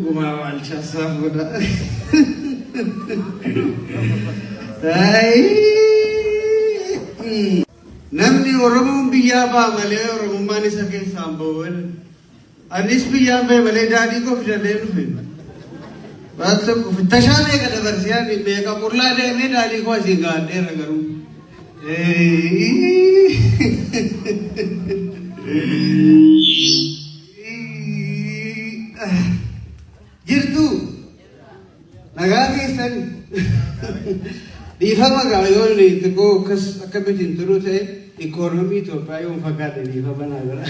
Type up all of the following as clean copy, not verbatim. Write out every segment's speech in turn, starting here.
Guma walcha safuda. Ay. Namni Oromoon biyyaa baa malee Oromummaan isa keessaan ba'uun anis biyyaan ba'e malee daadhii koo fidannee dhufe. Baasa tashaanee kana barsiisaan meeqa qullaa deemee daadhii koo asiin gaadheera garuu. Jirtu nagaa keessan dhiifama gaayoon xiqqoo akkas akkamitiin turuu ta'e ikoonoomii Itoophiyaa yoo fakkaate dhiifama naa gara.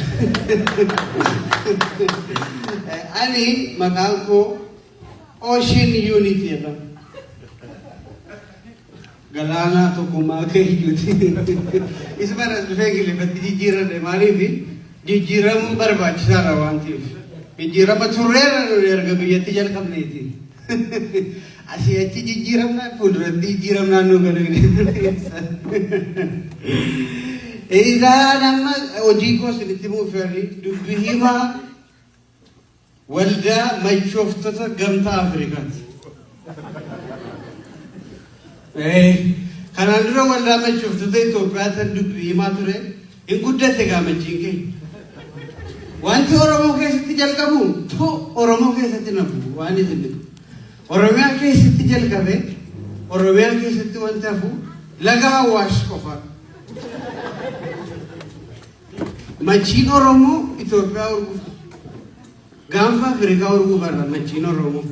Ani maqaan koo Ocean Unity jedhama. Galaanaa tokkummaa keeyyuuti. Isuma dhufee gilifatti jijjiirame maaliif jijjiiramuun barbaachisaadha waan ta'eef. Jijjiirama turreera erga biyyatti jalqabneeti. Asii achi jijjiiramnaan fuulduratti jijjiiramnaan nu godhanii. Isaan amma hojii koo isinitti muufanii dubbii himaa waldaa machooftota gamtaa Afrikaati. Kanaan dura waldaa machooftota Itoophiyaa dubbii himaa ture hin guddate gaamachiin keenya. Wanti Oromoo keessatti jalqabu to Oromoo keessatti nafu waan isin Oromiyaa keessatti jalqabe Oromiyaa keessatti wanti hafu laga Awwaash qofa. Machiin Oromoo Itoophiyaa urguuf gaanfa Afrikaa urguuf barra machiin Oromoo.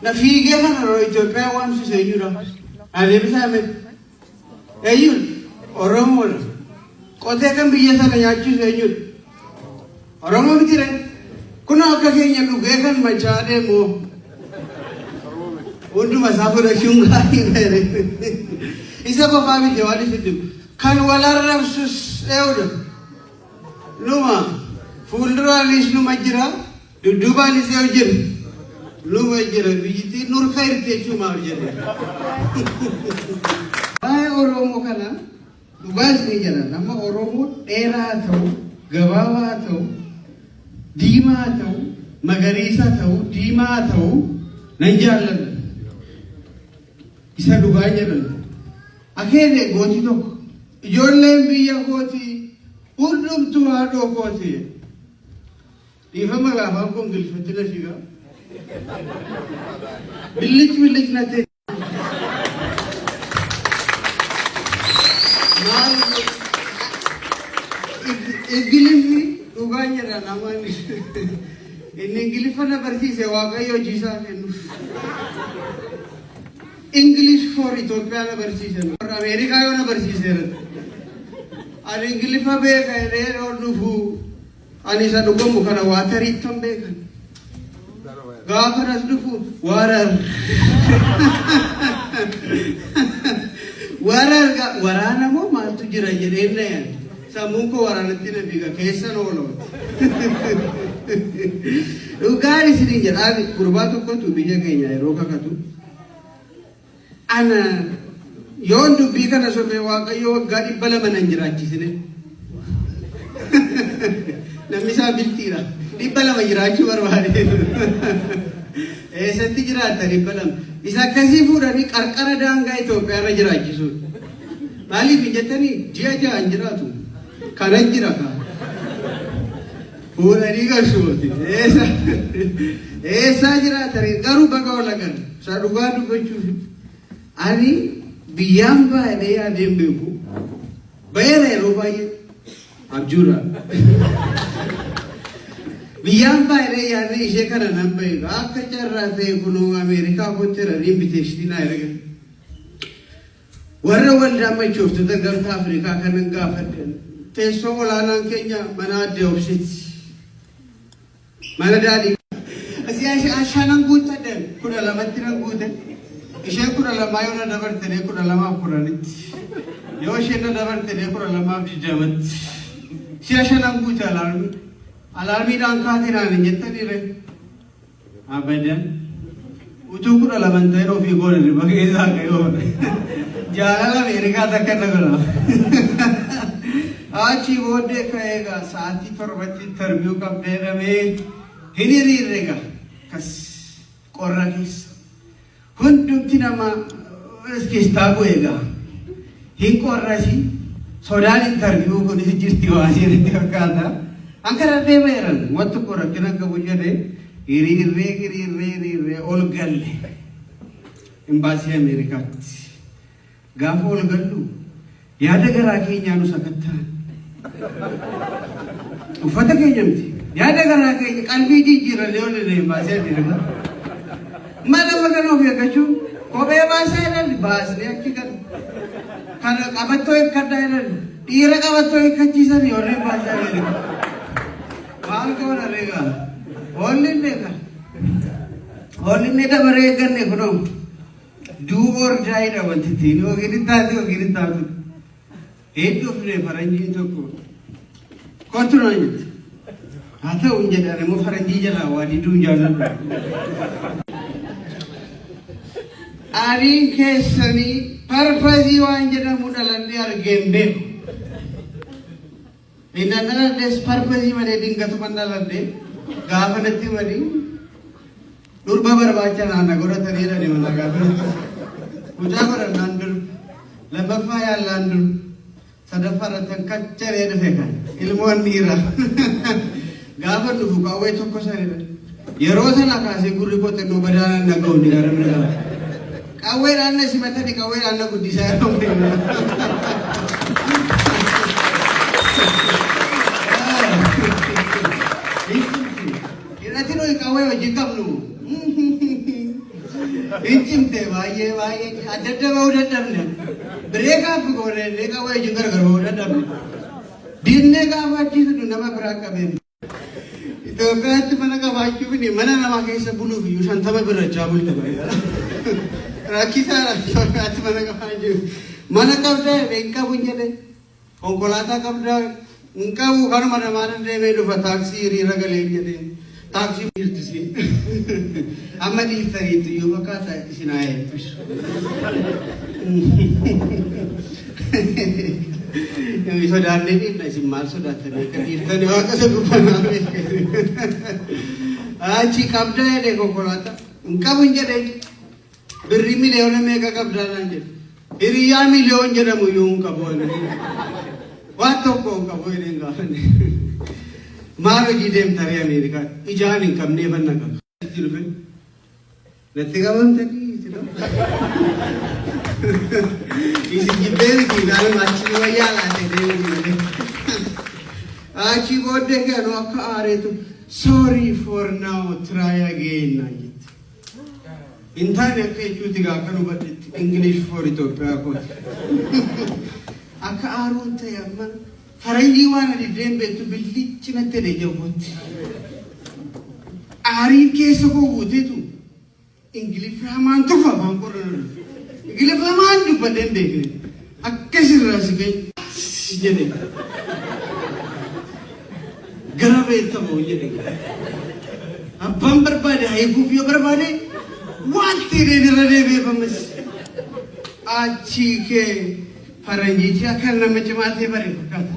Na fiigee kana Itoophiyaa waamsise eenyudha? Adeemsame eenyudha? Oromoodha. Qotee kan biyya sana nyaachisu eenyudha? Oromoo miti re kun akka keenya dhugee kan machaadhe moo hunduma isaa fudhachuun gaarii ta'e isa qofaa miti waan isin kan wal arrabsus eewudha numa fuulduraanis numa jira dudduubaanis eewu jira numa jira biyyittii nurka hirteechuumaaf jedhe waa'ee Oromoo kana dhugaas ni jira nama Oromoo dheeraa ta'u gabaabaa ta'u diimaa ta'u magariisa ta'u diimaa ta'u nan jaalladha isa dhugaa jedhan akeene gooti tokko ijoolleen biyya kooti hundumtuu haadhoo kooti dhiifama gaafaan kun gilfatti na shiga billich na ta'e Ingilifi dhugaa jedha namaan inni Ingilifa na barsiise Waaqayyo hojiisaa kennu. English for Itoophiyaa na barsiise. Ameerikaa yoo na barsiiseera. Ani Ingilifa beeka jedhee yoo dhufu ani isa dhugamu kana waatariittan beekan. Gaafa nas dhufu warar. Waraana moo maaltu jira jedhee na yaada. Samuun koo waraanatti na biiga keessan ooloo. Dhugaan isin jedhaa gurbaa tokkotu biyya keenya yeroo kakatu. Ana yoon dubbii kana sobee Waaqayyo waggaa 200 nan jiraachisine. Namni isaa biltiidha. 200 jiraachuu barbaade. Eessatti jiraata 200? Isa akkasii fuudhanii qarqara daangaa Itoophiyaa irra jiraachisu. Maaliif jettanii ji'a 6 jiraatu. Kanan jira ka. Fuudhanii galchuuti. Eessaa jiraatanii garuu baga olagan. Isa dhugaa dubbachuuf. Ani biyyaan baay'ee yaadeen beeku. Baay'eena yeroo baay'ee abjuudha. Biyyaan baay'ee yaadee ishee kana nan beeku. Akka carraa ta'e kunuu Ameerikaa kotteeranii biteeshtii naa erga. Warra waldaa machooftota gamtaa Afrikaa kanan gaafadhan. Teessoo olaanaan keenya mana adda obseeti. Mana daadhii. Asii ashaanan guuttadhan 12tti nan guutan. Isheen 12 yoo na dabartanii 12 yoo isheen na dabartanii 12 si ashaanan guutte alaarmiidhaan kaatee naan jettaniire. Abadan utuu 12 ta'een ofii goone bakka isaa ka'ee jaalala Ameerikaa takka na godha. Achi booddee ka'eega sa'aatii 7tti interview qabdee dhabee hin hiriirreega kas qorrakis hundumti nama keessaa bu'eega hin qorrasi sodaan interview kun jirti waan jedhee fakkaata ankara deemeeran wattu qorrakina qabu jedhee hiriirree ol galle imbaasii Ameerikaatti gaafa ol gallu yaada garaa keenyaa nu sakattaan uffata keenya miti yaada garaa keenya qalbii jijjiirree ol illee imbaasii Ameerikaa mana magana of eeggachuu kophee baasaa jedhan baasnee achi kan qabattoo eeggadhaa jedhan dhiira qabattoo eeggachiisan yoorreen baasaa jedhan maal goona reegaa Holinne dabaree eegganne kunoo do or die dha wanti ittiin yookiin taatu hedduu fide faranjiin tokko kottu naan jette haa ta'u hin jedhan immoo faranjii jalaa waa diduu hin jaalladhu aariin keessanii parpazii waan jedhamu dhaladhee argeen beeku innan dhaladhees parpazii malee dingatuman dhaladhee gaafa natti malee durba barbaacha naanna godhatanii jedhani mana gaafa kutaa godhannaan dur lammaffaa yaallaan dur sadaffaa irratti kacharee dhufe kan ilmoon dhiira gaafa dhufu qawwee tokko sanidha yeroo sana kaasee gurri qoxannoo badaanan dhaga'u ni gara bira qawwee dhaanna simatanii qawwee dhaanna guddisaa yeroo irratti nuyi qawwee hojii qabnu inchimte baay'ee adda bahuu dadhabne bireekaaf goonee qawwee hojii gargar bahuu dadhabne dinnee gaafa achiisu nama biraa qabeen Itoophiyaatti mana qabaachuuf mana namaa keessa buluuf iyyuu 50 birrachaa bulte baay'ee rakkisaadha Itoophiyaatti mana qabaachuuf mana qabdaa hin qabu hin jedhe konkolaataa qabdaa hin qabu kanuma namaan deemee dhufa taaksii hiriira galee hin jedheen taaksii jirtisi amma dhiiftaniitu iyyuu fakkaata isin haa eebbisu sodaannee dhiifna isin maal sodaattanii akka dhiiftanii waaqa isa gubbanaa achi qabdaa jedhee konkolaataa hin qabu hin jedhee birrii miliyoona meeqa qabdaa naan jedhe hiriyaa miliyoon jedhamu iyyuu hin qabu waan tokko hin qabu jedheen gaafanne maal hojii deemtanii Ameerikaa ijaan hin qabnee banna qaba itti dhufe natti qabamtanii isin jibbeeti gaala achi wayyaa laatee deemanii achi booddee ganu akka aareetu sorry for now try again naan jette hin taane akka jechuuti gaa akka hubadhetti English for Itoophiyaa kooti akka aaruun ta'e amma faranjii waan ani deembeetu billichi natti deejawwatti aarii keessa koo guuteetu Ingiliffamaan tokko afaan qorran Ingiliffamaan dubbadheen beekne akkasirraa si ga'e jedhe gara beektamoo jedhe abbaan barbaade haikuuf yoo barbaade wanti irra deebiifamas achi kee faranjiichi akka nama cimaa ta'e bare fakkaata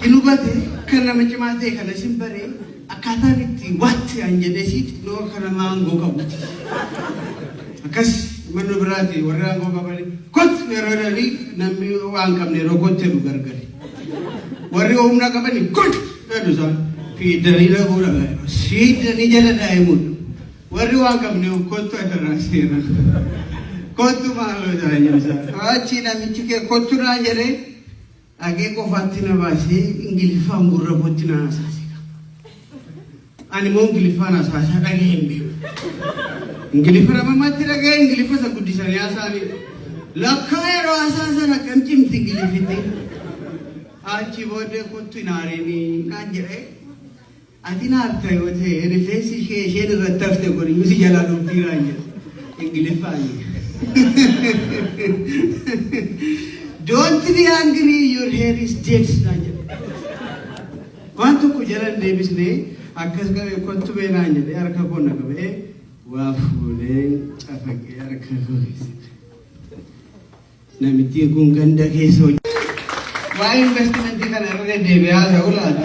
inubate kan nama cimaa ta'e kana sin bare akkaataan itti waatti an jedhesiiti noo kana maangoo qabu akkas mannu biraati warri aangoo qabani kottu yeroo dhanii namni waan qabne yeroo kotte nu gargari warri humna qabani kottu jedhu isaan fiidanii dhabuudha siidanii jala daa'imuudha warri waan qabne kottu adarraa seera kottu maaloo jala jedhisa achi namichi kee kottu naa jedhee agee qofaatti na baasee Ingiliffaan gurra kootti na hasaase ani moo Ingiliffaan hasaasaa dhagee hin beeku Ingiliffa namatti dhagee Ingiliffa isa guddisanii hasaanii lakkaa yeroo hasaasan akkam cimti Ingiliffitti achi booddee kottu hin haareenii naan jedhee ati naarta yoo ta'e rifeensi isheen irratti hafte kun iyyuu si jalaa dhuftii naan jedhe Ingiliffaan don't be angry, your hair is dead. Quanto kujala nebisne, akas kami quanto benanya, de arka kona kami, wafule, afake arka kami. Namiti kung ganda keso. Why investment di kana rene debe ada ulat.